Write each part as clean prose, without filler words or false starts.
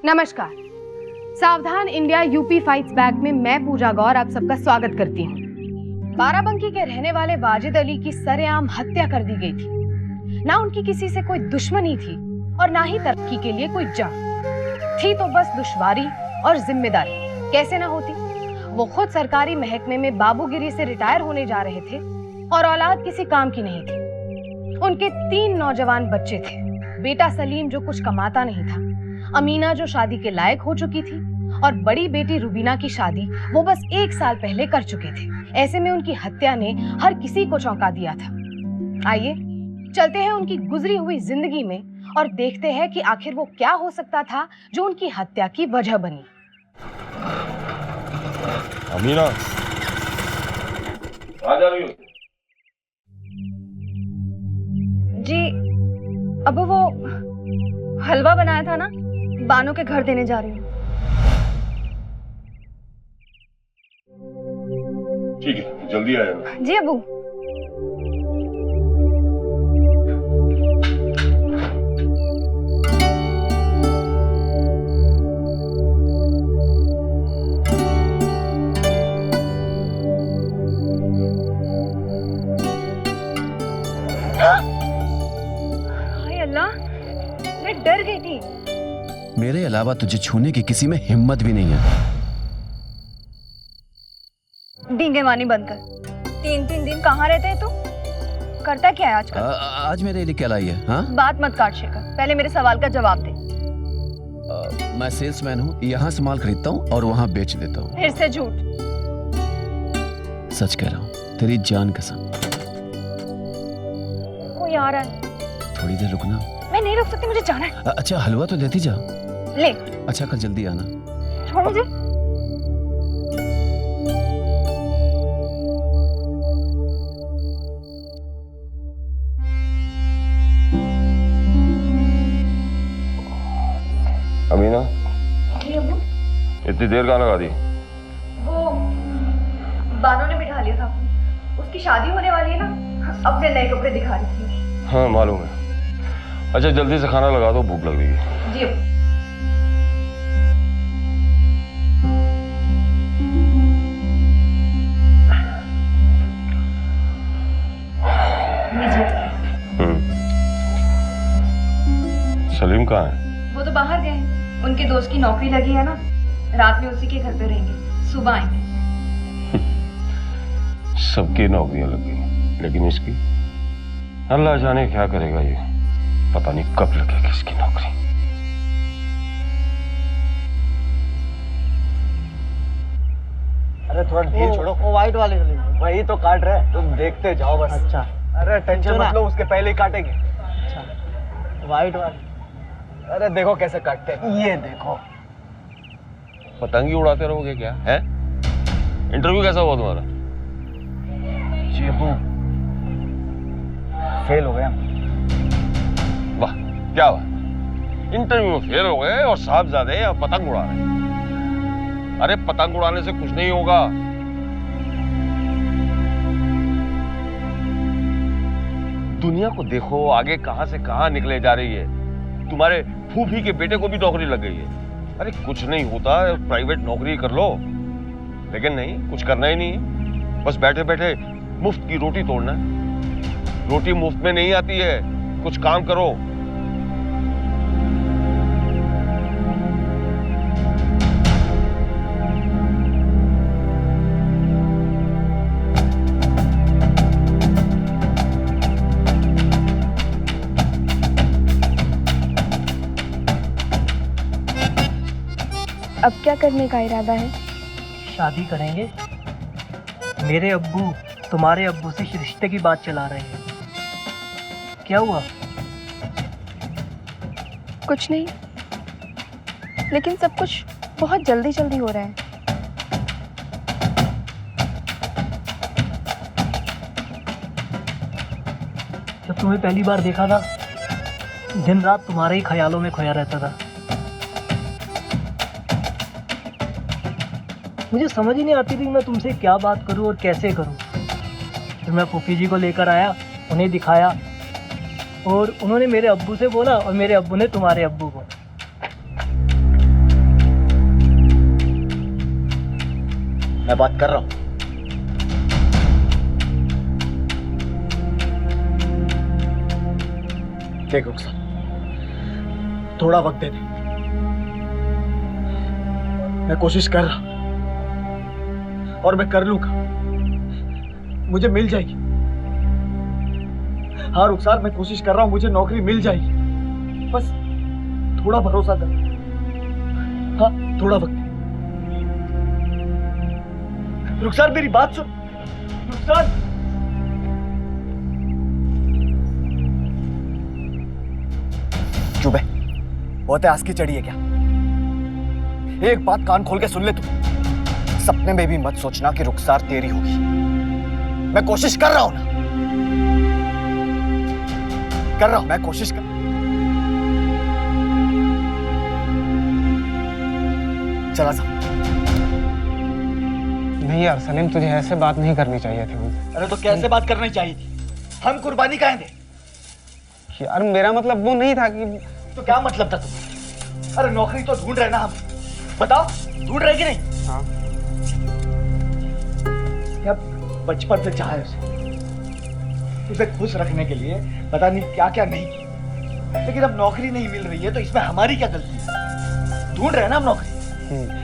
नमस्कार। सावधान India UP fights back में मैं पूजा गौर आप सबका स्वागत करती हूँ। बाराबंकी के रहने वाले वाजिद अली की सरेआम हत्या कर दी गई थी। ना उनकी किसी से कोई दुश्मनी थी और ना ही तरक्की के लिए कोई जंग थी, तो बस दुश्वारी और जिम्मेदारी कैसे ना होती। वो खुद सरकारी महकमे में बाबूगिरी से रिटायर होने जा रहे थे और औलाद किसी काम की नहीं थी। उनके 3 नौजवान बच्चे थे। बेटा सलीम जो कुछ कमाता नहीं था, अमीना जो शादी के लायक हो चुकी थी और बड़ी बेटी रुबीना की शादी वो बस 1 साल पहले कर चुके थे। ऐसे में उनकी हत्या ने हर किसी को चौंका दिया था। आइए चलते हैं उनकी गुजरी हुई जिंदगी में और देखते हैं कि आखिर वो क्या हो सकता था जो उनकी हत्या की वजह बनी। अमीना, आ जा रही हो? जी अब वो हलवा बनाया था ना, बानो के घर देने जा रही हूँ। ठीक है, जल्दी आ जाना। जी अबू। हाय अल्लाह, मैं डर गई थी। मेरे अलावा तुझे छूने की किसी में हिम्मत भी नहीं है। डींगे मानी बंद कर। 3 दिन कहाँ रहते हैं तू? करता क्या है आजकल? आज मेरे लिए क्या लाई है? हाँ? बात मत काट शेखर, पहले मेरे सवाल का जवाब दे। मैं सेल्समैन हूँ, यहाँ से माल खरीदता हूँ और वहाँ बेच देता हूँ। फिर से झूठ। सच कह रहा हूँ, तेरी जान कसम। कोई आ रहा है। थोड़ी देर रुकना। मैं नहीं रुक सकती, मुझे जाना है। अच्छा हलवा तो लेती जा। ले। अच्छा कल जल्दी आना। छोड़ मुझे। अमीना, जी अबू। इतनी देर कहाँ लगा दी? वो बानो ने बिठा लिया था, उसकी शादी होने वाली है ना, अपने नए कपड़े दिखा रही थी। हाँ मालूम है। अच्छा जल्दी से खाना लगा दो, भूख लग रही है। जी अबू। सलीम कहाँ है? वो तो बाहर गए हैं, उनके दोस्त की नौकरी लगी है ना, रात में उसी के घर पे रहेंगे, सुबह आएंगे। सबकी नौकरियां लग गई, लेकिन इसकी अल्लाह जाने क्या करेगा। ये पता नहीं कब लगेगी इसकी नौकरी। अरे थोड़ा ढील छोड़ो। वो व्हाइट वाले वही तो काट रहे हैं, तुम देखते जाओ बस। अच्छा। अरे टेंशन मत लो, उसके पहले ही काटेंगे। अच्छा व्हाइट वाले। अरे देखो कैसे काटते हैं, ये देखो। पतंग ही उड़ाते रहोगे क्या है? इंटरव्यू कैसा हुआ तुम्हारा? जी अबू, फेल हो गया। वाह क्या वाह, इंटरव्यू में फेल हो गए और साहबजादे या पतंग उड़ा रहे हैं। अरे पतंग उड़ाने से कुछ नहीं होगा। दुनिया को देखो आगे कहां से कहां निकले जा रही है। तुम्हारे फूफी के बेटे को भी नौकरी लग गई है। अरे कुछ नहीं होता, प्राइवेट नौकरी कर लो। लेकिन नहीं, कुछ करना ही नहीं है, बस बैठे बैठे मुफ्त की रोटी तोड़ना है। रोटी मुफ्त में नहीं आती है, कुछ काम करो। अब क्या करने का इरादा है? शादी करेंगे। मेरे अब्बू तुम्हारे अब्बू से रिश्ते की बात चला रहे हैं। क्या हुआ? कुछ नहीं, लेकिन सब कुछ बहुत जल्दी जल्दी हो रहा है। जब तुम्हें पहली बार देखा था, दिन रात तुम्हारे ही ख्यालों में खोया रहता था। मुझे समझ ही नहीं आती थी मैं तुमसे क्या बात करूं और कैसे करूं। फिर मैं फूफी जी को लेकर आया, उन्हें दिखाया और उन्होंने मेरे अब्बू से बोला और मेरे अब्बू ने तुम्हारे अब्बू को। मैं बात कर रहा हूं। देख रुखसार, थोड़ा वक्त दे दे। मैं कोशिश कर रहा हूं और मैं कर लूंगा, मुझे मिल जाएगी। हाँ रुखसार, मैं कोशिश कर रहा हूं, मुझे नौकरी मिल जाएगी। बस थोड़ा भरोसा कर। हाँ, थोड़ा वक्त। रुखसार मेरी बात सुन। रुखसार, चुप है, बहुत है, आस की चढ़ी है क्या? एक बात कान खोल के सुन ले तू। सपने में भी मत सोचना कि रुखसार तेरी होगी। मैं कोशिश कर रहा हूं ना, कर रहा हूं, मैं कोशिश कर। चला सा। नहीं यार सलीम, तुझे ऐसे बात नहीं करनी चाहिए थी उनसे। अरे तो कैसे बात करनी चाहिए थी? हम कुर्बानी काहे दे? यार मेरा मतलब वो नहीं था कि। तो क्या मतलब था तुम्हारा? अरे नौकरी तो ढूंढ रहे ना हम, बताओ ढूंढ रहे कि नहीं? हाँ। यार बचपन से चाहे उसे खुश रखने के लिए पता नहीं क्या क्या नहीं किया, लेकिन अब नौकरी नहीं मिल रही है तो इसमें हमारी क्या गलती है? ढूंढ रहे हैं ना हम नौकरी,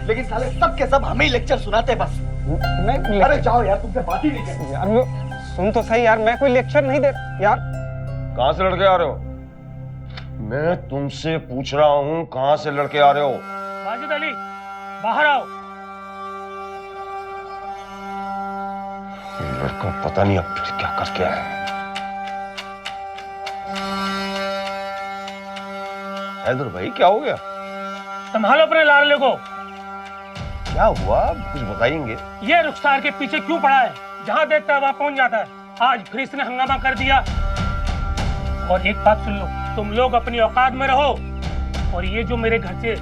लेकिन साले सब के सब हमें ही लेक्चर सुनाते हैं बस। नहीं, अरे जाओ यार, तुमसे बात ही नहीं करनी। यार वो सुन तो सही यार, मैं कोई लेक्चर नहीं दे यार। कहां से लड़के आ रहे हो? मैं तुमसे पूछ रहा हूं, कहां से लड़के आ रहे हो? वाजिद अली, बाहर आओ। ये लड़का पता नहीं अब फिर क्या करके आया है। हैदर भाई, क्या हो गया? संभालो अपने लाडले को। क्या हुआ, कुछ बताएंगे? ये रुखसार के पीछे क्यों पड़ा है? जहां देखता है वहां पहुंच जाता है। आज फिर इसने हंगामा कर दिया। और एक बात सुन लो, तुम लोग अपनी औकात में रहो, और ये जो मेरे घर से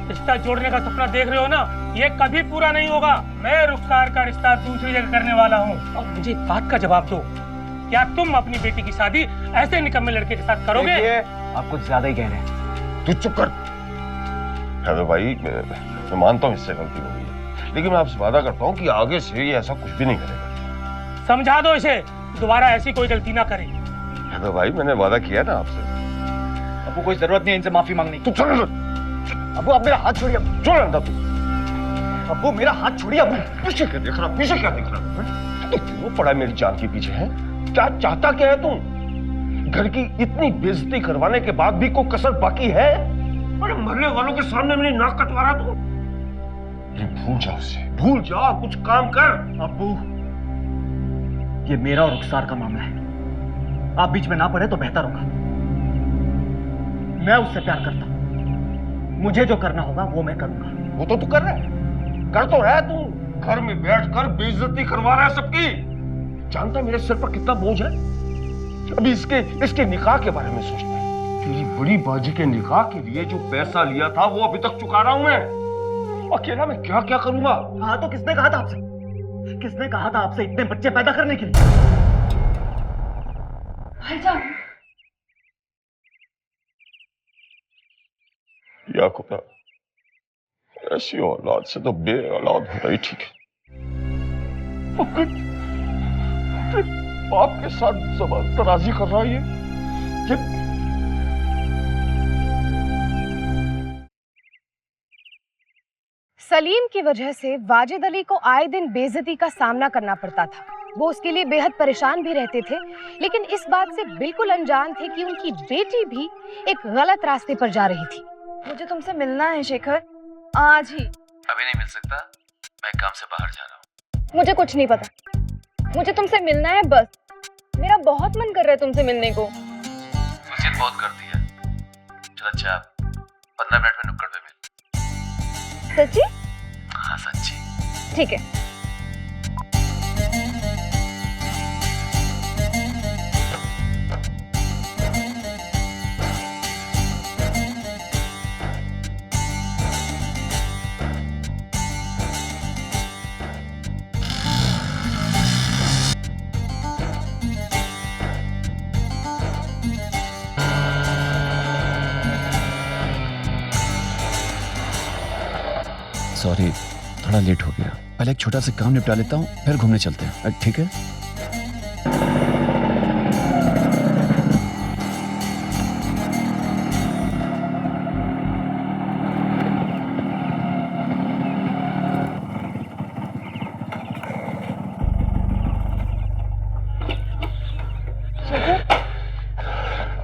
रिश्ता जोड़ने का सपना देख रहे हो ना, ये कभी पूरा नहीं होगा। मैं रुखसार का रिश्ता दूसरी जगह करने वाला हूँ। और मुझे एक बात का जवाब दो, क्या तुम अपनी बेटी की शादी ऐसे निकम्मे लड़के के साथ करोगे? आप कुछ ज्यादा ही कह रहे हैं। तू चुप कर। हैदर भाई, मैं मानता हूँ इससे गलती हो गई है, लेकिन मैं आपसे वादा करता हूँ कि आगे से ये ऐसा कुछ भी नहीं करेगा। समझा दो इसे, दोबारा ऐसी कोई गलती ना करे। हैदर भाई, मैंने वादा किया ना आपसे। आपको कोई जरूरत नहीं है इनसे माफी मांगने की। तू चल। अबू आप मेरा हाथ छोड़िए। चल अंदर तू। अबू मेरा हाथ छोड़िए। अबू पीछे क्या देख रहा, पीछे क्या देख रहा? तू क्यों पड़ा मेरी जान के पीछे है? क्या चाहता क्या है तू? घर की इतनी बेइज्जती करवाने के बाद भी कोई कसर बाकी है? अरे मरने वालों के सामने मेरी नाक कटवा रहा तू। भूल जा उसे, भूल जा, कुछ काम कर। अबू, ये मेरा और रुखसार का मामला है, आप बीच में ना पड़े तो बेहतर होगा। मैं उससे प्यार करता हूं, मुझे जो करना होगा वो मैं करूंगा। वो तो तू कर रहा है, कर तो रहा है तू। घर में बैठकर बेइज्जती करवा रहा है सबकी। जानता है मेरे सिर पर कितना बोझ है? अभी इसके निकाह के बारे में सोचता है। तेरी बड़ी बाजी के निकाह के लिए जो पैसा लिया था वो अभी तक चुका रहा हूं मैं। अकेला मैं क्या क्या करूंगा? हाँ तो किसने कहा था आपसे? किसने कहा था आपसे इतने बच्चे पैदा करने के लिए? भाईजान, या खुदा, ऐसी औलाद से तो बे औलाद होना ही ठीक है। बाप के साथ जबान तराजी कर रहा है ये। सलीम की वजह से वाजिद अली को आए दिन बेइज्जती का सामना करना पड़ता था। वो उसके लिए बेहद परेशान भी रहते थे, लेकिन इस बात से बिल्कुल अनजान थे कि उनकी बेटी भी एक गलत रास्ते पर जा रही थी। मुझे तुमसे मिलना है शेखर, आज ही। अभी नहीं मिल सकता, मैं काम से बाहर जा रहा हूँ। मुझे कुछ नहीं पता, मुझे तुमसे मिलना है बस। मेरा बहुत मन कर रहा है तुमसे मिलने को। मुझे बहुत कर दिया। चल अच्छा, 15 मिनट में नुक्कड़ पे मिल। सच्ची? हाँ सच्ची। ठीक है। सॉरी, थोड़ा लेट हो गया, पहले एक छोटा सा काम निपटा लेता हूँ, फिर घूमने चलते हैं, ठीक है?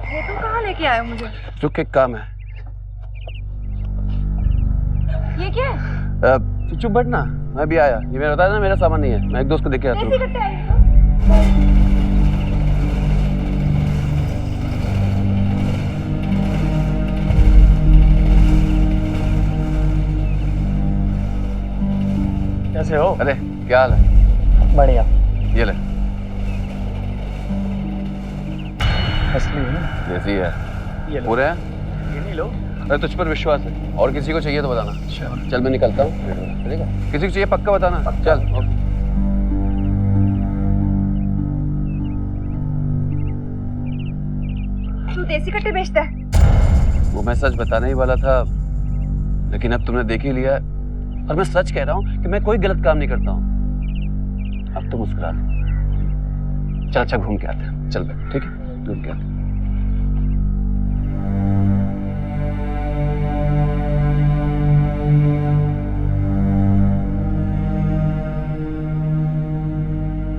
ये तुम कहाँ लेके आए हो मुझे? रुक, एक काम है। ये क्या है? तू चुप बैठ ना, मैं भी आया। ये मेरा बताया ना, मेरा सामान नहीं है, मैं एक दोस्त को देके आता देसी हूँ। कट्टे आए हो? कैसे हो? अरे क्या हाल है? बढ़िया। ये ले, असली है ना? जैसी है। ये लो। पूरे हैं? ये नहीं लो। अरे तुझ पर विश्वास है, और किसी को चाहिए तो बताना। चल मैं निकलता हूँ, चलेगा? किसी को चाहिए पक्का बताना। चल ओके। तू देसी कट्टे बेचता है? वो मैं सच बताने ही वाला था, लेकिन अब तुमने देख ही लिया है। और मैं सच कह रहा हूँ कि मैं कोई गलत काम नहीं करता हूँ। अब तो मुस्कुरा दे। चल अच्छा घूम के आते हैं, चल बैठ, ठीक है? घूम के आते हैं।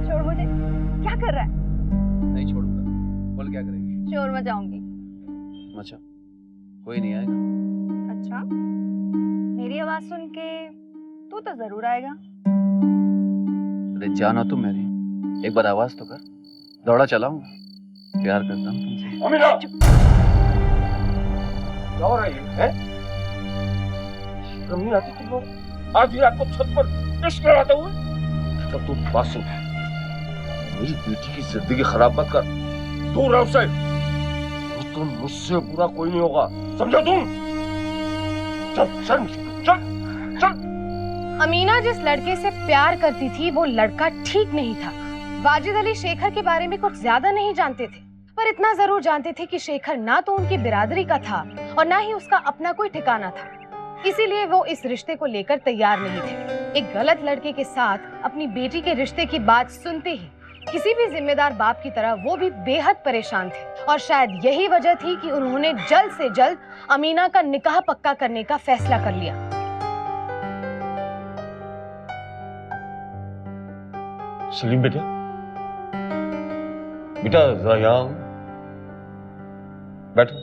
छोड़ मुझे। क्या कर रहा है? नहीं छोड़ूंगा। बोल क्या करेगी? शोर मचाऊंगी। अच्छा, कोई नहीं आएगा। अच्छा, मेरी आवाज सुन के तू तो जरूर आएगा। अरे जाना तुम मेरी, एक बार आवाज तो कर। दौड़ा चला हूँ, प्यार करता हूँ तुमसे। अमीना, क्या हो रहा है? शर्म नहीं आती तुमको? आधी रात को छत पर इश्क कराते हुए? तब तुम बात सुन, मेरी बेटी की जिंदगी खराब मत कर, दूर रहो उससे। तो मुझसे बुरा कोई नहीं होगा, समझो तुम? चल चल चल चल। अमीना जिस लड़के से प्यार करती थी वो लड़का ठीक नहीं था। वाजिद अली शेखर के बारे में कुछ ज्यादा नहीं जानते थे, पर इतना जरूर जानते थे कि शेखर ना तो उनकी बिरादरी का था और ना ही उसका अपना कोई ठिकाना था। इसीलिए वो इस रिश्ते को लेकर तैयार नहीं थे। एक गलत लड़के के साथ अपनी बेटी के रिश्ते की बात सुनते ही किसी भी जिम्मेदार बाप की तरह वो भी बेहद परेशान थे, और शायद यही वजह थी कि उन्होंने जल्द से जल्द अमीना का निकाह पक्का करने का फैसला कर लिया। सलीम बेटा, बेटा जरा यहाँ बैठो।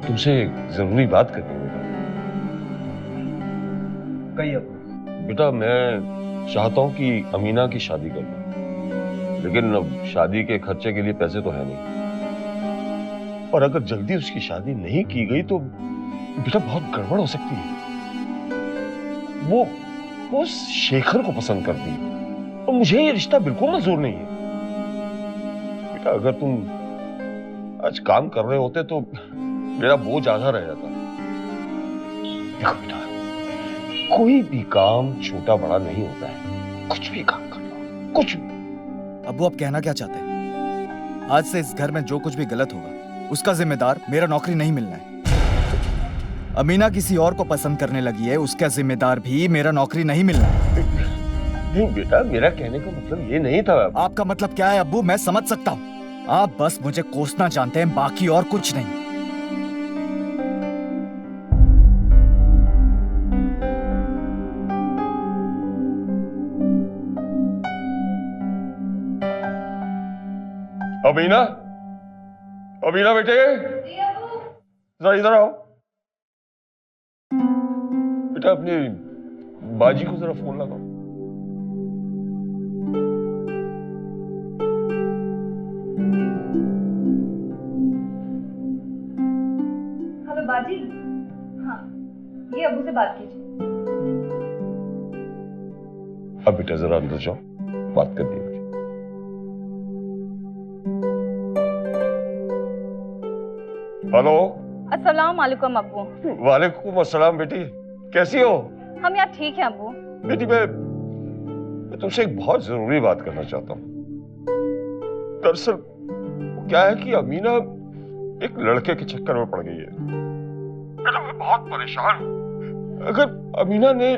तुमसे एक जरूरी बात करनी है बेटा। कहिए। बेटा मैं चाहता हूं कि अमीना की शादी कर लूं, लेकिन अब शादी के खर्चे के लिए पैसे तो है नहीं, और अगर जल्दी उसकी शादी नहीं की गई तो बेटा बहुत गड़बड़ हो सकती है। वो शेखर को पसंद करती है और मुझे ये रिश्ता बिल्कुल मंजूर नहीं है। बेटा अगर तुम आज काम कर रहे होते तो मेरा बोझ आधा रह जाता। देखो बेटा, कोई भी काम छोटा बड़ा नहीं होता है, कुछ भी काम कर लो, कुछ भी। अब्बू आप कहना क्या चाहते हैं? आज से इस घर में जो कुछ भी गलत होगा उसका जिम्मेदार मेरा नौकरी नहीं मिलना है। अमीना किसी और को पसंद करने लगी है, उसका जिम्मेदार भी मेरा नौकरी नहीं मिलना है। नहीं बेटा, मेरा कहने का मतलब ये नहीं था। आपका मतलब क्या है अब्बू? मैं समझ सकता हूँ, आप बस मुझे कोसना जानते हैं, बाकी और कुछ नहीं। अमीना, अमीना बेटे, जरा इधर आओ। बेटा अपनी बाजी को जरा फोन लगाओ। हेलो बाजी। हाँ, ये अबू से बात कीजिए। अब बेटा जरा अंदर जाओ, बात करनी है। हेलो। अस्सलाम वालेकुम अब्बू। वालेकुम अस्सलाम बेटी, कैसी हो? हम यहाँ ठीक हैं अब्बू। बेटी मैं तुमसे एक बहुत जरूरी बात करना चाहता हूँ। दरअसल क्या है कि अमीना एक लड़के के चक्कर में पड़ गई है। बेटा मैं बहुत परेशान हूं। अगर अमीना ने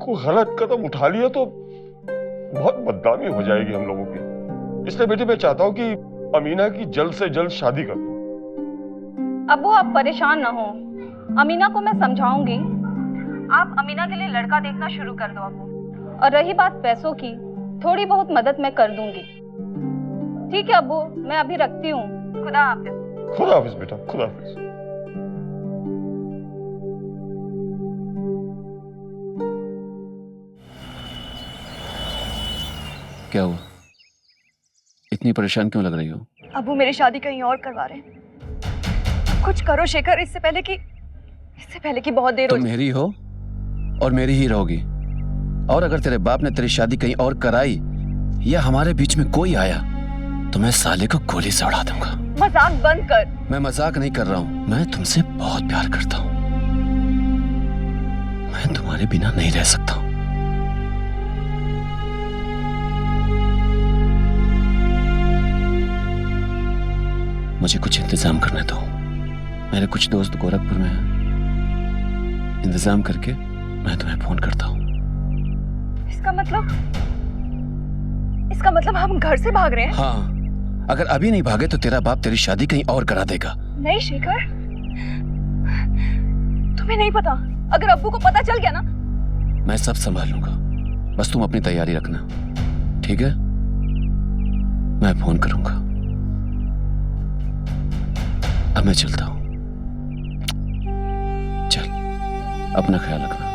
कोई गलत कदम उठा लिया तो बहुत बदनामी हो जाएगी हम लोगों की। इसलिए बेटे मैं चाहता हूँ कि अमीना की जल्द से जल्द शादी कर दो। अब्बू आप परेशान ना हो, अमीना को मैं समझाऊंगी। आप अमीना के लिए लड़का देखना शुरू कर दो अब्बू। और रही बात पैसों की, थोड़ी बहुत मदद मैं कर दूंगी। ठीक है अब्बू, मैं अभी रखती हूँ। खुदा हाफिज। खुदा हाफिज बेटा, खुदा हाफिज। क्या हुआ? इतनी परेशान क्यों लग रही हो? अब्बू मेरी शादी कहीं और करवा रहे हैं। कुछ करो शेखर, इससे पहले कि बहुत देर हो तुम मेरी हो और मेरी ही रहोगी। और अगर तेरे बाप ने तेरी शादी कहीं और कराई या हमारे बीच में कोई आया तो मैं साले को गोली से उड़ा दूंगा। मजाक बंद कर। मैं मजाक नहीं कर रहा हूं, मैं तुमसे बहुत प्यार करता हूं। मैं तुम्हारे बिना नहीं रह सकता हूं। मुझे कुछ इंतजाम करने दो। मेरे कुछ दोस्त गोरखपुर में हैं। इंतजाम करके मैं तुम्हें फोन करता हूं। इसका मतलब हम घर से भाग रहे हैं? हाँ, अगर अभी नहीं भागे तो तेरा बाप तेरी शादी कहीं और करा देगा। नहीं शेखर, तुम्हें नहीं पता, अगर अब्बू को पता चल गया ना। मैं सब संभाल लूंगा, बस तुम अपनी तैयारी रखना, ठीक है? मैं फोन करूंगा। अब मैं चलता हूं। चल, अपना ख्याल रखना।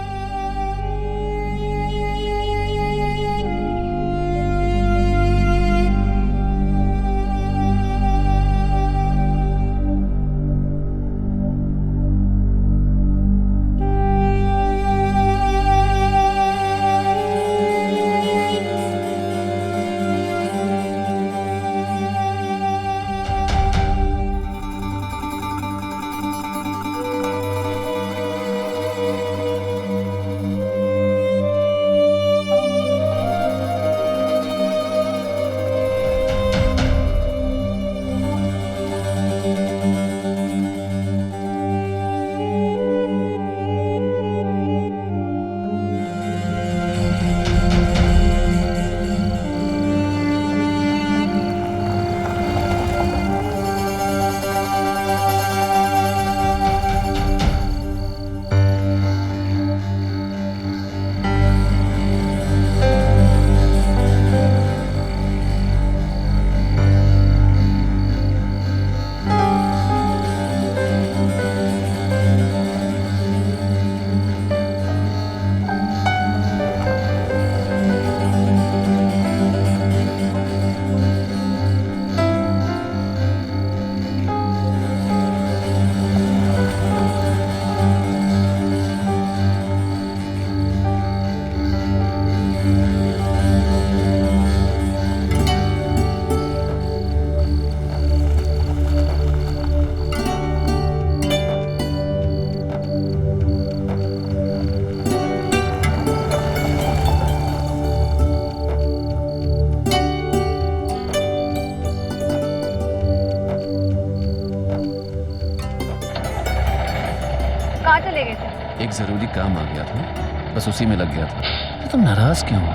कहाँ चले गए थे? एक जरूरी काम आ गया था, बस उसी में लग गया था। तो तुम नाराज क्यों हो?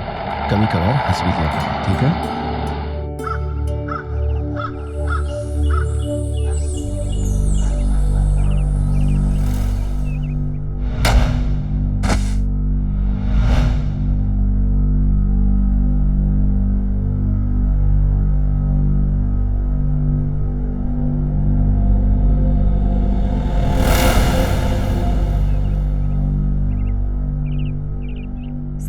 कभी कभार हंस भी लिया करो, ठीक है?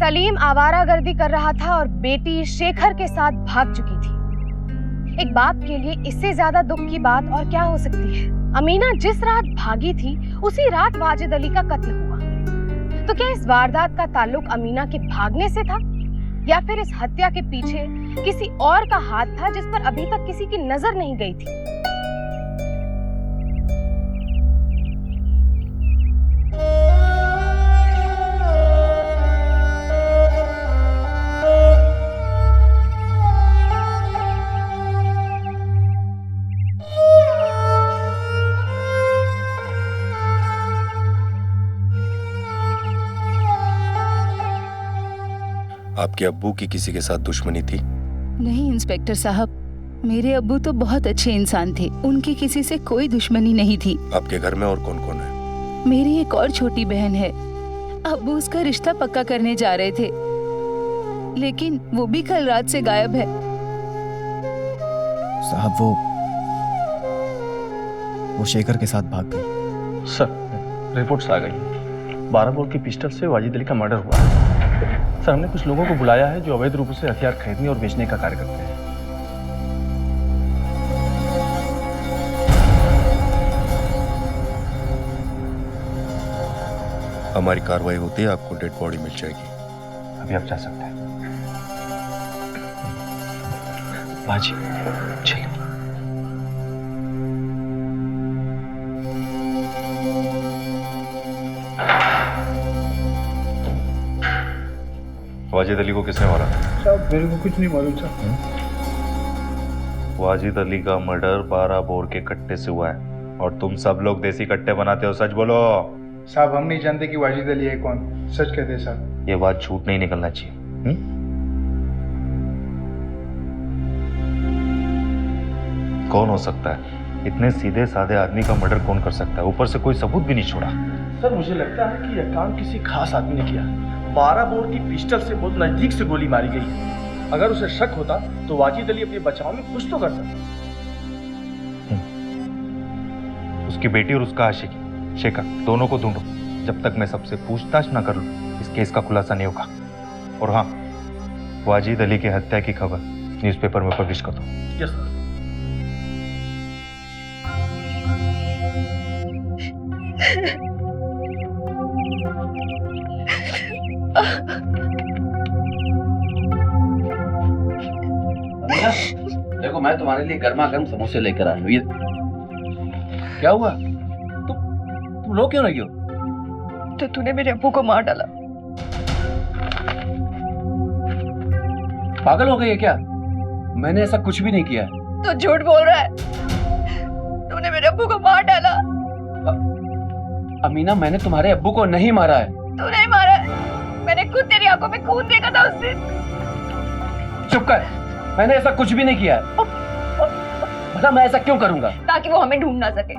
सलीम आवारागर्दी कर रहा था और बेटी शेखर के साथ भाग चुकी थी। एक बाप के लिए इससे ज्यादा दुख की बात और क्या हो सकती है? अमीना जिस रात भागी थी उसी रात वाजिद अली का कत्ल हुआ। तो क्या इस वारदात का ताल्लुक अमीना के भागने से था या फिर इस हत्या के पीछे किसी और का हाथ था जिस पर अभी तक किसी की नजर नहीं गई थी? आपके अब्बू की किसी के साथ दुश्मनी थी? नहीं इंस्पेक्टर साहब, मेरे अब्बू तो बहुत अच्छे इंसान थे, उनकी किसी से कोई दुश्मनी नहीं थी। आपके घर में और कौन कौन है? मेरी एक और छोटी बहन है। अब्बू उसका रिश्ता पक्का करने जा रहे थे, लेकिन वो भी कल रात से गायब है। साहब वो शेखर के साथ भाग गई। सर, रिपोर्ट्स आ गई। 12 बोर की पिस्टल से वाजिद अली का मर्डर हुआ है। सर, हमने कुछ लोगों को बुलाया है जो अवैध रूप से हथियार खरीदने और बेचने का कार्य करते हैं। हमारी कार्रवाई होती है, आपको डेड बॉडी मिल जाएगी। अभी आप जा सकते हैं। बाजी, चलिए। वाजिद अली को किसने मारा? साहब, मेरे को कुछ नहीं मालूम सर। वाजिद अली का मर्डर 12 बोर के कट्टे से हुआ है और तुम सब लोग देसी कट्टे बनाते हो, सच बोलो। साहब, हम नहीं जानते कि वाजिद अली है कौन, सच कहते साहब। ये बात झूठ नहीं निकलना चाहिए। कौन हो सकता है? इतने सीधे साधे आदमी का मर्डर कौन कर सकता है? ऊपर से कोई सबूत भी नहीं छोड़ा। सर, मुझे लगता है कि यह काम किसी खास आदमी ने किया। 12 बोर की पिस्टल से बहुत नजदीक से गोली मारी गई है। अगर उसे शक होता तो वाजिद अली अपने बचाव में कुछ तो करता। उसकी बेटी और उसका आशिक शेखर, दोनों को ढूंढो। जब तक मैं सबसे पूछताछ ना कर लूं, इस केस का खुलासा नहीं होगा। और हाँ, वाजिद अली की हत्या की खबर न्यूज़पेपर में पब्लिश कर दो। Yes sir. देखो, मैं तुम्हारे लिए गर्मा गर्म समोसे लेकर आई हूँ। ये क्या हुआ? तुम रो क्यों रही हो? तो तूने मेरे अब्बू को मार डाला। पागल हो गई है क्या? मैंने ऐसा कुछ भी नहीं किया है। तो झूठ बोल रहा है, तूने मेरे अब्बू को मार डाला। अमीना, मैंने तुम्हारे अब्बू को नहीं मारा है। तू नहीं मारा है, मैंने खुद तेरी आंखों में खून देखा था उस दिन। चुप कर, मैंने ऐसा कुछ भी नहीं किया है। भला मैं ऐसा क्यों करूंगा? ताकि वो हमें ढूंढ ना सके।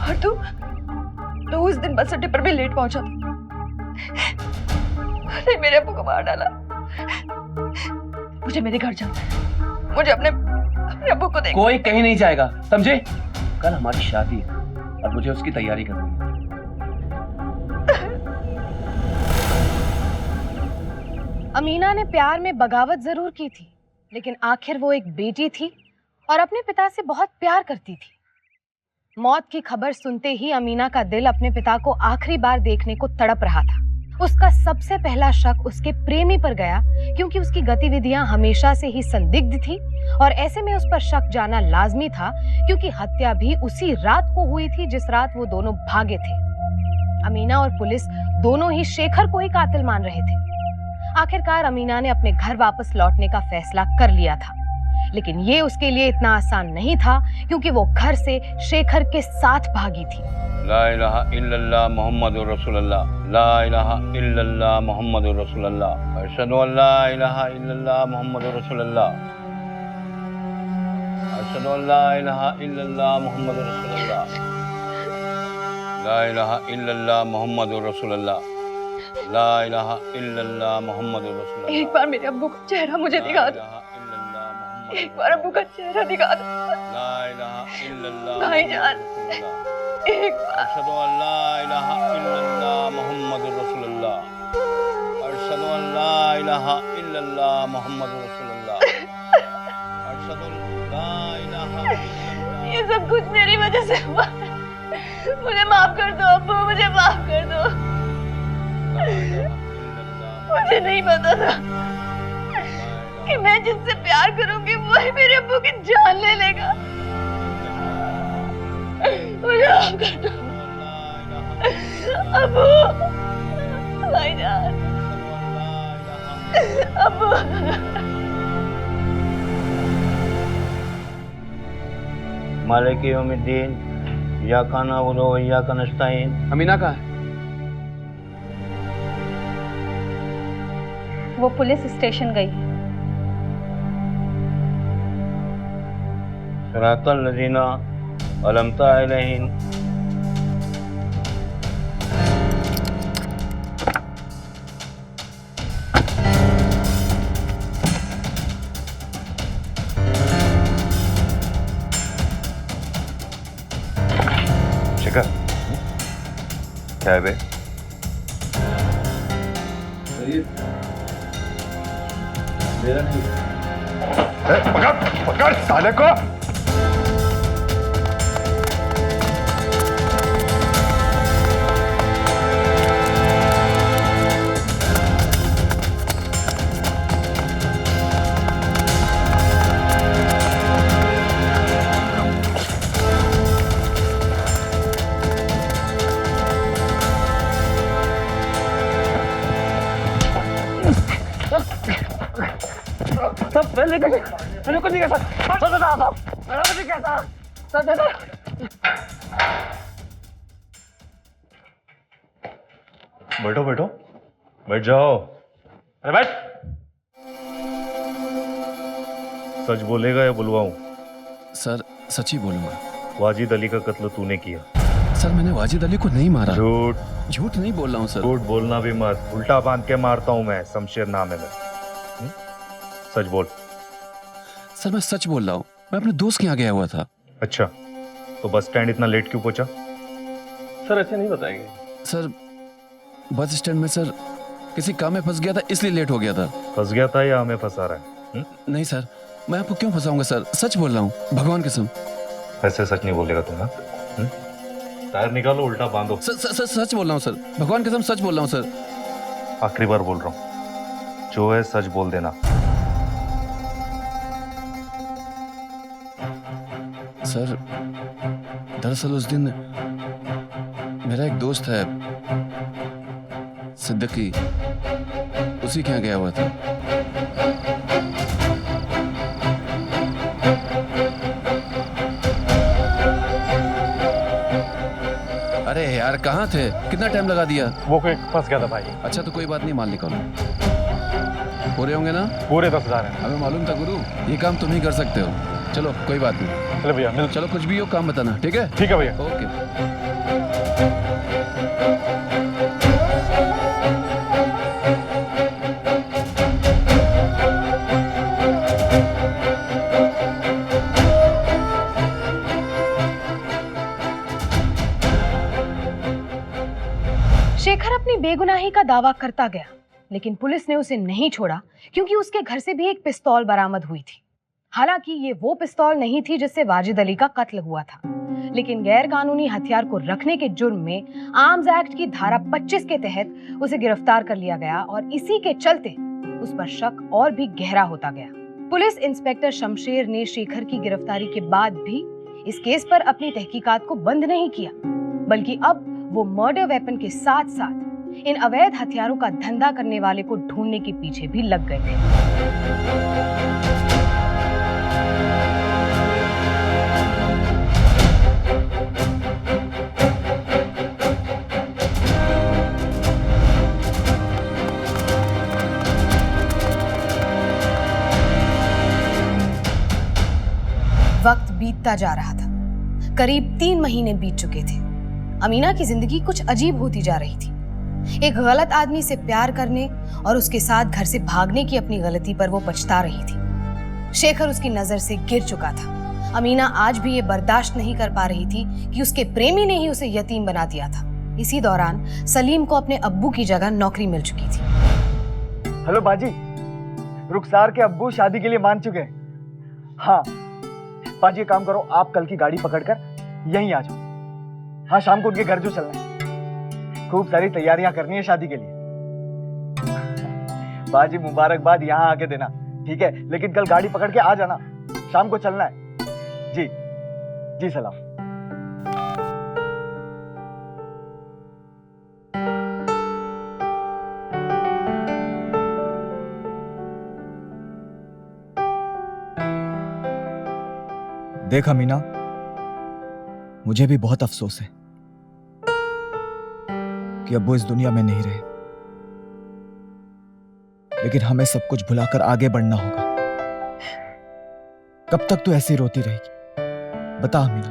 और तू उस दिन बस अड्डे पर भी लेट पहुंचा था। नहीं, मेरे अब्बू को मार डाला। मुझे मेरे घर जाना है, मुझे अपने अब्बू को देखना। कोई कहीं नहीं जाएगा, समझे? कल हमारी शादी है और मुझे उसकी तैयारी करनी है। अमीना ने प्यार में बगावत जरूर की थी, लेकिन आखिर वो एक बेटी थी और अपने पिता से बहुत प्यार करती थी। मौत की खबर सुनते ही अमीना का दिल अपने पिता को आखिरी बार देखने को तड़प रहा था। उसका सबसे पहला शक उसके प्रेमी पर गया, क्योंकि उसकी गतिविधियां हमेशा से ही संदिग्ध थी और ऐसे में उस पर शक जाना लाजमी था, क्योंकि हत्या भी उसी रात को हुई थी जिस रात वो दोनों भागे थे। अमीना और पुलिस दोनों ही शेखर को ही कातिल मान रहे थे। आखिरकार अमीना ने अपने घर वापस लौटने का फैसला कर लिया था, लेकिन ये उसके लिए इतना आसान नहीं था, क्योंकि वो घर से शेखर के साथ भागी थी। ला इलाहा इल्लल्लाह मुहम्मदुर रसूलुल्लाह, ला इलाहा इल्लल्लाह मुहम्मदुर रसूलुल्लाह, अशहदु अन ला इलाहा इल्लल्लाह मुहम्मदुर रसूलुल्लाह, अशहदु अन ला इलाहा इल्लल्लाह मुहम्मदुर रसूलुल्लाह, ला इलाहा इल्लल्लाह मुहम्मदुर रसूलुल्लाह, ला इलाहा इल्लल्लाह मुहम्मदुर रसूलुल्लाह। एक बार मेरे अब्बू का चेहरा मुझे दिखा दो। एक बार अब्बू का चेहरा दिखा दो। ला इलाहा इल्लल्लाह भाईजान, एक बार। अशहदु अन ला इलाहा इल्लल्लाह मुहम्मदुर रसूलुल्लाह, अशहदु अन ला इलाहा इल्लल्लाह मुहम्मदुर रसूलुल्लाह, अशहदु अन ला इलाहा इल्लल्लाह। ये सब कुछ मेरी वजह से हुआ। मुझे माफ कर दो अब्बू, मुझे माफ कर दो। मुझे नहीं पता था कि मैं जिससे प्यार करूंगी वही मेरे अब्बू की जान ले लेगा। मुझे माफ कर दो अब्बू, भाईजान, अब्बू। मालिक यौमिद्दीन, इय्याका नअबुदु व इय्याका नस्तईन। अमीना कहाँ है? वो पुलिस स्टेशन गई। शरातल लजीना अलमता अलैहिन। शेखर, क्या है बे? मेरा नहीं। पकड़ पकड़ साले को। बैठो बैठो, बैठ जाओ। अरे बैठ। सच बोलेगा या बुलवाऊं? सर सच ही बोलूंगा। वाजिद अली का कत्ल तूने किया? सर मैंने वाजिद अली को नहीं मारा। झूठ। झूठ नहीं बोल रहा हूँ सर। झूठ बोलना भी मत, उल्टा बांध के मारता हूं मैं, शमशेर नाम है मेरा। सच बोल। सर मैं सच बोल रहा हूँ, मैं अपने दोस्त के यहाँ गया हुआ था। अच्छा, तो बस स्टैंड इतना लेट क्यों पहुंचा? सर ऐसे नहीं बताएंगे। सर बस स्टैंड में सर किसी काम में फंस गया था, इसलिए लेट हो गया था। फंस गया था या हमें फंसा रहा है? नहीं सर, मैं आपको क्यों फंसाऊंगा सर, सच बोल रहा हूँ, भगवान कसम। ऐसे सच नहीं बोलेगा तुम ना? टायर निकालो, उल्टा बांधो। सच बोल रहा हूँ सर, भगवान कसम सच बोल रहा हूँ सर। आखिरी बार बोल रहा हूँ, जो है सच बोल देना। सर दरअसल उस दिन मेरा एक दोस्त है सिद्दीकी, उसी के यहाँ गया हुआ था। अरे यार कहाँ थे, कितना टाइम लगा दिया? वो कोई फंस गया था भाई। अच्छा तो कोई बात नहीं, माल निकालो। पूरे होंगे ना? पूरे 10,000 हैं। हमें मालूम था गुरु, ये काम तुम ही कर सकते हो। चलो कोई बात नहीं। चलो भैया मिल। चलो कुछ भी हो काम बताना, ठीक है? ठीक है भैया। ओके। शेखर अपनी बेगुनाही का दावा करता गया, लेकिन पुलिस ने उसे नहीं छोड़ा क्योंकि उसके घर से भी एक पिस्तौल बरामद हुई थी। हालांकि ये वो पिस्तौल नहीं थी जिससे वाजिद अली का कत्ल हुआ था, लेकिन गैर कानूनी हथियार को रखने के जुर्म में आर्म्स एक्ट की धारा 25 के तहत उसे गिरफ्तार कर लिया गया और इसी के चलते उस पर शक और भी गहरा होता गया। पुलिस इंस्पेक्टर शमशेर ने शेखर की गिरफ्तारी के बाद भी इस केस पर अपनी तहकीकात को बंद नहीं किया, बल्कि अब वो मर्डर वेपन के साथ साथ इन अवैध हथियारों का धंधा करने वाले को ढूंढने के पीछे भी लग गए थे। वक्त बीतता जा रहा था। करीब 3 महीने बीत चुके थे। अमीना की जिंदगी कुछ अजीब होती जा रही थी। एक गलत आदमी से प्यार करने और उसके साथ घर से भागने की अपनी गलती पर वो पछता रही थी। शेखर उसकी नजर से गिर चुका था। अमीना आज भी ये बर्दाश्त नहीं कर पा रही थी कि उसके प्रेमी ने ही उसे यतीम बना दिया था। इसी दौरान सलीम को अपने अब्बू की जगह नौकरी मिल चुकी थी। हेलो बाजी, रुखसार के अब्बू शादी के लिए मान चुके हैं। हाँ बाजी, काम करो, आप कल की गाड़ी पकड़कर यहीं आ जाओ। हाँ शाम को उनके घर जो चलना है, खूब सारी तैयारियां करनी है शादी के लिए। बाजी मुबारकबाद यहाँ आके देना, ठीक है? लेकिन कल गाड़ी पकड़ के आ जाना, शाम को चलना है। जी जी सलाम। देख अमीना, मुझे भी बहुत अफसोस है कि अब वो इस दुनिया में नहीं रहे। लेकिन हमें सब कुछ भुलाकर आगे बढ़ना होगा। कब तक तू ऐसी रोती रहेगी? बता अमीना,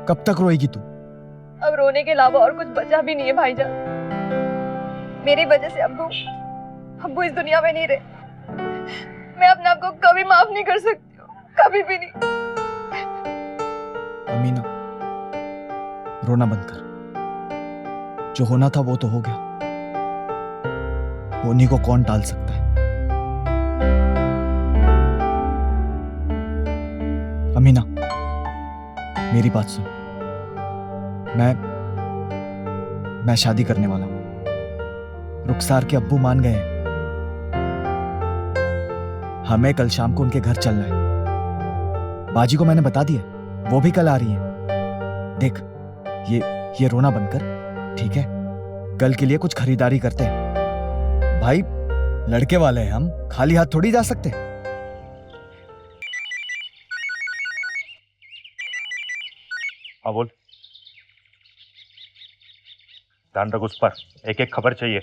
कब तक रोएगी तू? अब रोने के अलावा और कुछ बचा भी नहीं है भाईजान। मेरी वजह से अब्बू इस दुनिया में नहीं रहे। मैं अपने आप को कभी माफ नहीं कर सकती हूँ, कभी भी नहीं। अमीना, रोना बंद कर। जो होना था वो तो हो गया, होने को कौन टाल सकता है? अमीना, मेरी बात सुन। मैं शादी करने वाला हूं। रुखसार के अब्बू मान गए हैं। हमें कल शाम को उनके घर चलना है। बाजी को मैंने बता दिया, वो भी कल आ रही है। देख, ये रोना बंद कर, ठीक है? कल के लिए कुछ खरीदारी करते हैं। भाई, लड़के वाले हैं हम, खाली हाथ थोड़ी जा सकते। हाँ बोल। ध्यान रख उस पर, एक एक खबर चाहिए।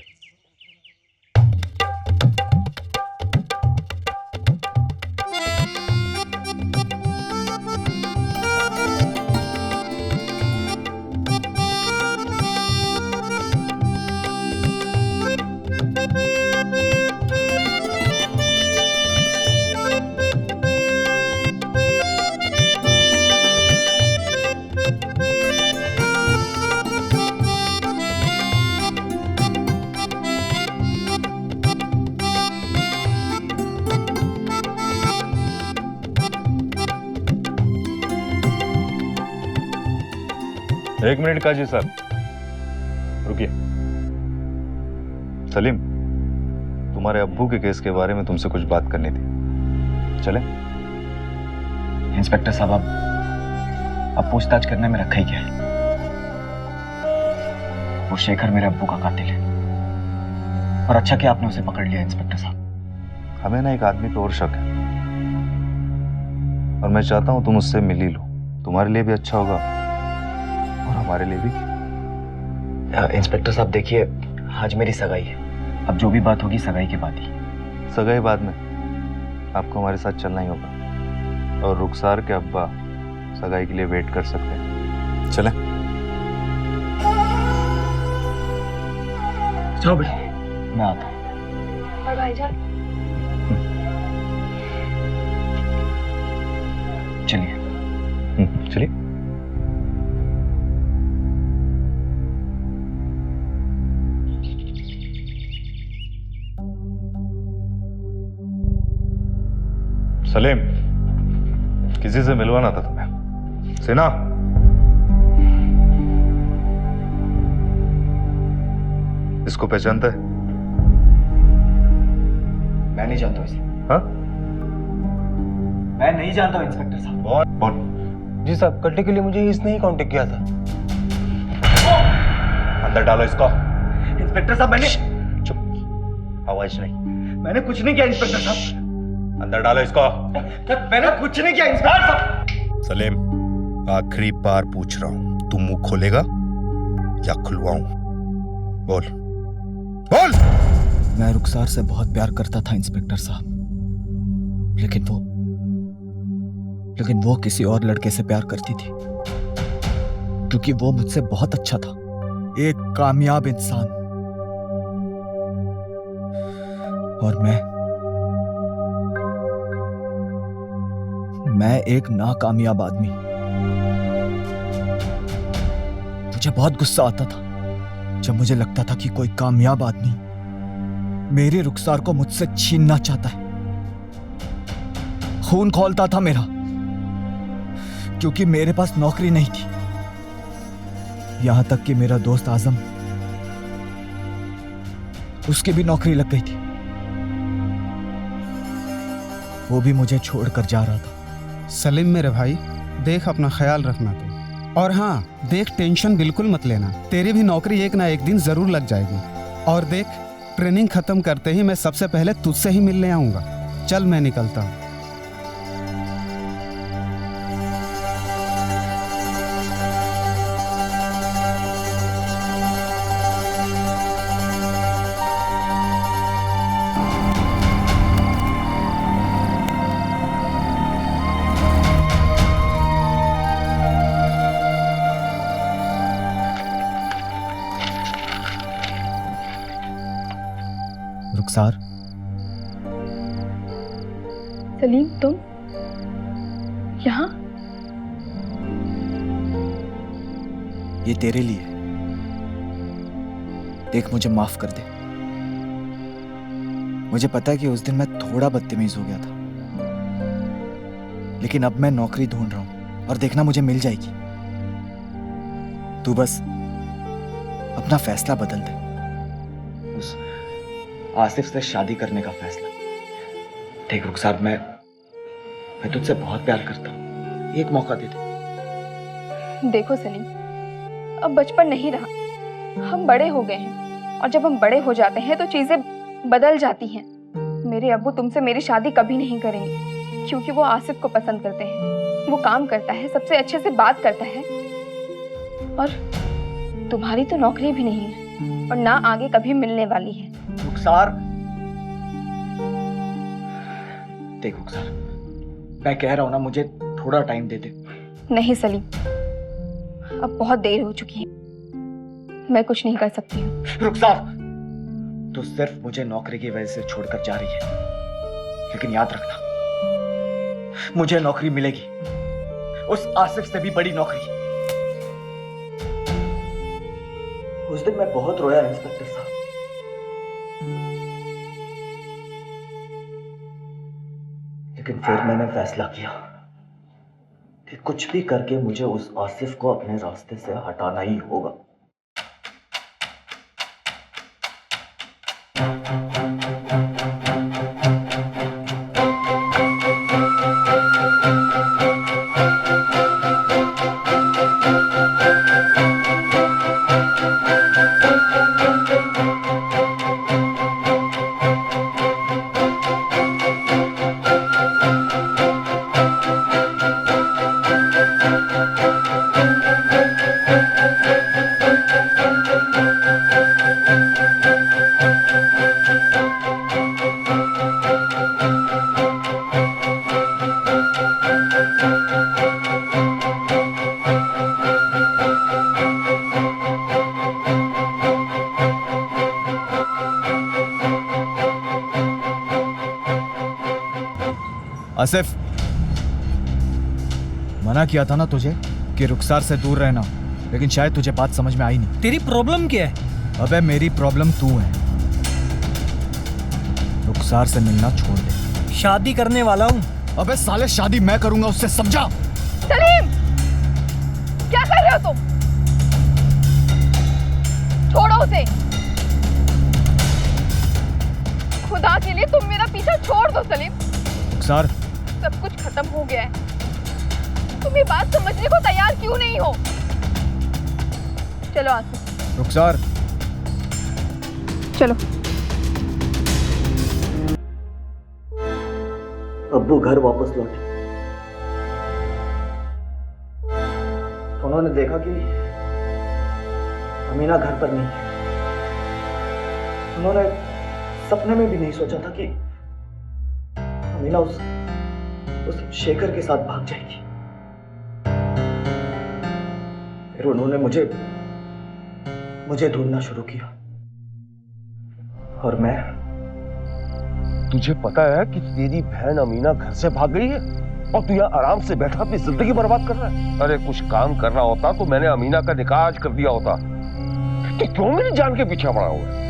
एक मिनट काजी साहब, रुकिए। सलीम, तुम्हारे अब्बू के केस के बारे में तुमसे कुछ बात करनी थी, चले? इंस्पेक्टर साहब, अब पूछताछ करने में रखा ही क्या है? वो शेखर मेरे अब्बू का कातिल है, और अच्छा कि आपने उसे पकड़ लिया इंस्पेक्टर साहब। हमें ना एक आदमी पे और शक है, और मैं चाहता हूं तुम उससे मिल ही लो। तुम्हारे लिए भी अच्छा होगा और हमारे लिए भी। इंस्पेक्टर साहब देखिए, आज मेरी सगाई है। अब जो भी बात होगी सगाई के बाद ही। सगाई बाद में आपको हमारे साथ चलना ही होगा, और रुखसार के अब्बा सगाई के लिए वेट कर सकते हैं। चलें? जाओ भाई, मैं आता हूँ। और भाईजान, चलिए। चलिए। सलीम, किसी से मिलवाना था तुम्हें। सिन्हा, इसको पहचानता है? मैं नहीं जानता इसे। हाँ? मैं नहीं जानता हूँ इंस्पेक्टर साहब। कौन? जी साहब, कट्टे के लिए मुझे इसने ही कांटेक्ट किया था। अंदर डालो इसको। इंस्पेक्टर साहब, मैंने चुप, आवाज नहीं। मैंने कुछ नहीं किया इंस्पेक्टर साहब। अंदर डालो इसको। मैंने कुछ नहीं किया इंस्पेक्टर साहब। सलीम, आखिरी बार पूछ रहा हूं, तू मुंह खोलेगा या खुलवाऊं? बोल बोल। मैं रुखसार से बहुत प्यार करता था इंस्पेक्टर साहब, लेकिन वो किसी और लड़के से प्यार करती थी, क्योंकि वो मुझसे बहुत अच्छा था, एक कामयाब इंसान। और मैं एक नाकामयाब आदमी। मुझे बहुत गुस्सा आता था जब मुझे लगता था कि कोई कामयाब आदमी मेरे रुखसार को मुझसे छीनना चाहता है। खून खौलता था मेरा, क्योंकि मेरे पास नौकरी नहीं थी। यहां तक कि मेरा दोस्त आजम, उसकी भी नौकरी लग गई थी। वो भी मुझे छोड़कर जा रहा था। सलीम मेरे भाई, देख अपना ख्याल रखना तू। और हाँ देख, टेंशन बिल्कुल मत लेना, तेरी भी नौकरी एक ना एक दिन जरूर लग जाएगी। और देख, ट्रेनिंग खत्म करते ही मैं सबसे पहले तुझसे ही मिलने आऊंगा। चल मैं निकलता हूँ। रुखसार, सलीम तुम यहाँ? ये तेरे लिए। देख, मुझे माफ कर दे। मुझे पता है कि उस दिन मैं थोड़ा बदतमीज हो गया था, लेकिन अब मैं नौकरी ढूंढ रहा हूं और देखना मुझे मिल जाएगी। तू बस अपना फैसला बदल दे। उस आसिफ से शादी करने का फैसला। देख रुखसार, मैं तुझसे बहुत प्यार करता हूं। एक मौका दे दे। देखो सलीम, अब बचपन नहीं रहा, हम बड़े हो गए हैं और जब हम बड़े हो जाते हैं तो चीजें बदल जाती हैं। मेरे अब्बू तुमसे मेरी शादी कभी नहीं करेंगे क्योंकि वो आसिफ को पसंद करते हैं। वो काम करता है, सबसे अच्छे से बात करता है, और तुम्हारी तो नौकरी भी नहीं है और ना आगे कभी मिलने वाली है। रुखसार, देख रुखसार, मैं कह रहा हूं ना, मुझे थोड़ा टाइम दे दे। नहीं सलीम, अब बहुत देर हो चुकी है, मैं कुछ नहीं कर सकती हूँ। रुखसार, तू सिर्फ मुझे नौकरी की वजह से छोड़कर जा रही है, लेकिन याद रखना, मुझे नौकरी मिलेगी, उस आसिफ से भी बड़ी नौकरी। उस दिन मैं बहुत रोया इंस्पेक्टर साहब। लेकिन फिर मैंने फैसला किया कि कुछ भी करके मुझे उस आसिफ को अपने रास्ते से हटाना ही होगा। आसिफ, मना किया था ना तुझे कि रुखसार से दूर रहना, लेकिन शायद तुझे बात समझ में आई नहीं। तेरी प्रॉब्लम क्या है? अबे मेरी प्रॉब्लम तू है। रुखसार से मिलना छोड़ दे। शादी करने वाला हूँ। अबे साले, शादी मैं करूंगा उससे, समझा? सलीम, क्या कर रहे हो तुम? छोड़ो उसे। खुदा के लिए तुम मेरा पीछा छोड़ दो सलीम। रुखसार, सब कुछ खत्म हो गया है, तुम ये बात समझने को तैयार क्यों नहीं हो? चलो आसिफ। रुखसार, चलो। अब्बू घर वापस लौटे। उन्होंने देखा कि अमीना घर पर नहीं है। उन्होंने सपने में भी नहीं सोचा था कि अमीना उस शेखर के साथ भाग जाएगी। फिर उन्होंने मुझे ढूंढना शुरू किया, और मैं। तुझे पता है कि तेरी बहन अमीना घर से भाग गई है और तू यहाँ आराम से बैठा अपनी जिंदगी बर्बाद कर रहा है? अरे कुछ काम करना होता तो मैंने अमीना का निकाह आज कर दिया होता। तो क्यों मेरी जान के पीछे पड़ा हुआ है?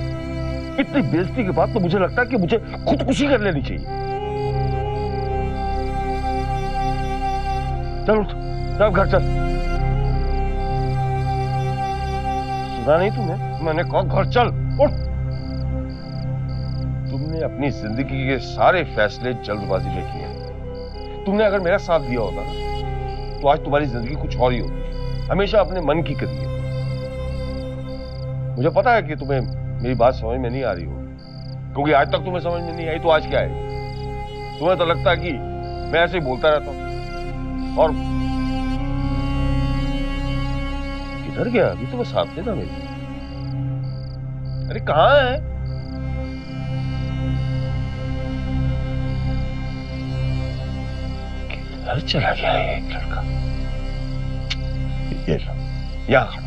इतनी बेइज्जती के बाद तो मुझे लगता है कि मुझे खुदकुशी कर लेनी चाहिए। चल उठ, चल घर चल। सुना नहीं तुम्हें? मैंने कहा घर चल, उठ। तुमने अपनी जिंदगी के सारे फैसले जल्दबाजी में किए। तुमने अगर मेरा साथ दिया होता ना, तो आज तुम्हारी जिंदगी कुछ और ही होती। हमेशा अपने मन की करिए। मुझे पता है कि तुम्हें मेरी बात समझ में नहीं आ रही होगी, क्योंकि आज तक तुम्हें समझ में नहीं आई, तो आज क्या है? तुम्हें तो लगता है कि मैं ऐसे ही बोलता रहता हूं। और किधर गया? अभी तो मैं साथ में था मेरे। अरे कहाँ है? किधर चला गया है एक लड़का? ये लो, यहाँ खड़ा।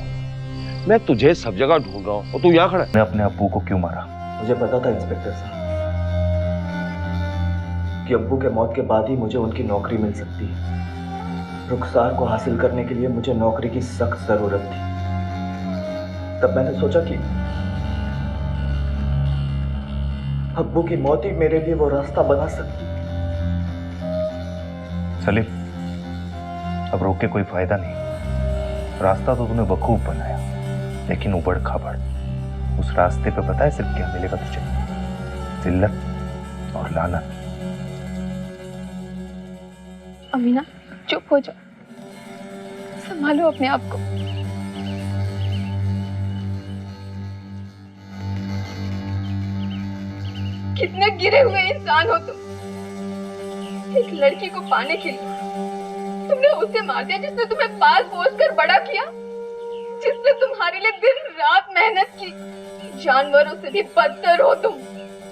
मैं तुझे सब जगह ढूंढ रहा हूँ और तू यहाँ खड़ा है। मैं अपने अब्बू को क्यों मारा? मुझे पता था इंस्पेक्टर साहब, कि अब्बू के मौत के बाद ही मुझे उनकी नौकरी मिल सकती है। रुखसार को हासिल करने के लिए मुझे नौकरी की सख्त जरूरत थी। तब मैंने सोचा कि अब्बू की मौत ही मेरे लिए वो रास्ता बना सकती। सलीम, अब रोक के कोई फायदा नहीं। रास्ता तो तूने बखूब बनाया, लेकिन उबड़ खाबड़। उस रास्ते पे पता है सिर्फ क्या मिलेगा तुझे? जिल्लत और लानत। अमीना, चुप हो जाओ, संभालो अपने आप को। कितने गिरे हुए इंसान हो तुम। एक लड़की को पाने के लिए तुमने उसे मार दिया जिसने तुम्हें पाल पोस कर बड़ा किया, जिसने तुम्हारे लिए दिन रात मेहनत की। जानवरों से भी बदतर हो तुम।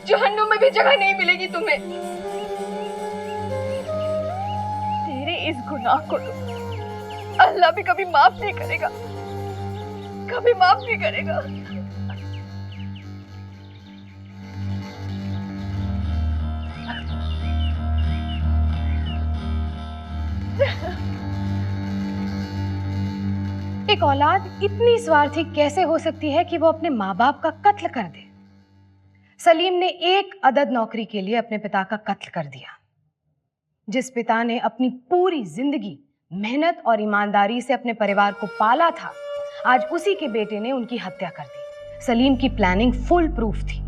जहन्नुम में भी जगह नहीं मिलेगी तुम्हें। तेरे इस गुनाह को तो अल्लाह भी कभी माफ नहीं करेगा, कभी माफ नहीं करेगा। एक औलाद इतनी स्वार्थी कैसे हो सकती है कि वो अपने माँ बाप का कत्ल कर दे? सलीम ने एक अदद नौकरी के लिए अपने पिता का कत्ल कर दिया। जिस पिता ने अपनी पूरी जिंदगी मेहनत और ईमानदारी से अपने परिवार को पाला था, आज उसी के बेटे ने उनकी हत्या कर दी। सलीम की प्लानिंग फुल प्रूफ थी,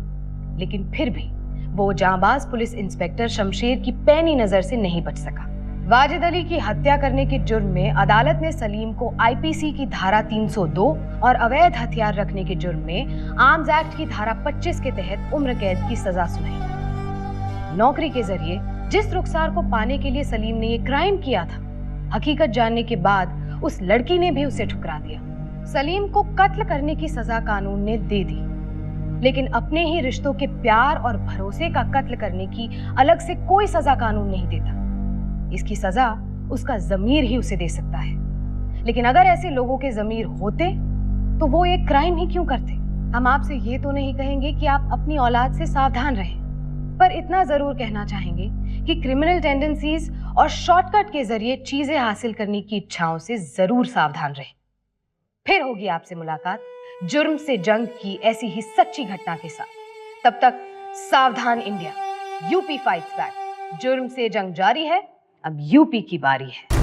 लेकिन फिर भी वो जांबाज पुलिस इंस्पेक्टर शमशेर की पैनी नजर से नहीं बच सका। वाजिद अली की हत्या करने के जुर्म में अदालत ने सलीम को आईपीसी की धारा 302 और अवैध हथियार रखने के जुर्म में आर्म्स एक्ट की धारा 25 के तहत उम्र कैद की सजा सुनाई। नौकरी के जरिए जिस रुखसार को पाने के लिए सलीम ने ये क्राइम किया था, हकीकत जानने के बाद उस लड़की ने भी उसे ठुकरा दिया। सलीम को कत्ल करने की सजा कानून ने दे दी, लेकिन अपने ही रिश्तों के प्यार और भरोसे का कत्ल करने की अलग से कोई सजा कानून नहीं देता। इसकी सजा उसका जमीर ही उसे दे सकता है। लेकिन अगर ऐसे लोगों के जमीर होते तो वो एक क्राइम ही क्यों करते? हम आपसे ये तो नहीं कहेंगे कि आप अपनी औलाद से सावधान रहें, पर इतना जरूर कहना चाहेंगे कि क्रिमिनल टेंडेंसीज और शॉर्टकट के जरिए चीजें हासिल करने की इच्छाओं से जरूर सावधान रहें। फिर होगी आपसे मुलाकात जुर्म से जंग की ऐसी ही सच्ची घटना के साथ। तब तक सावधान इंडिया, यूपी फाइट्स बैक। जुर्म से जंग जारी है, अब यूपी की बारी है।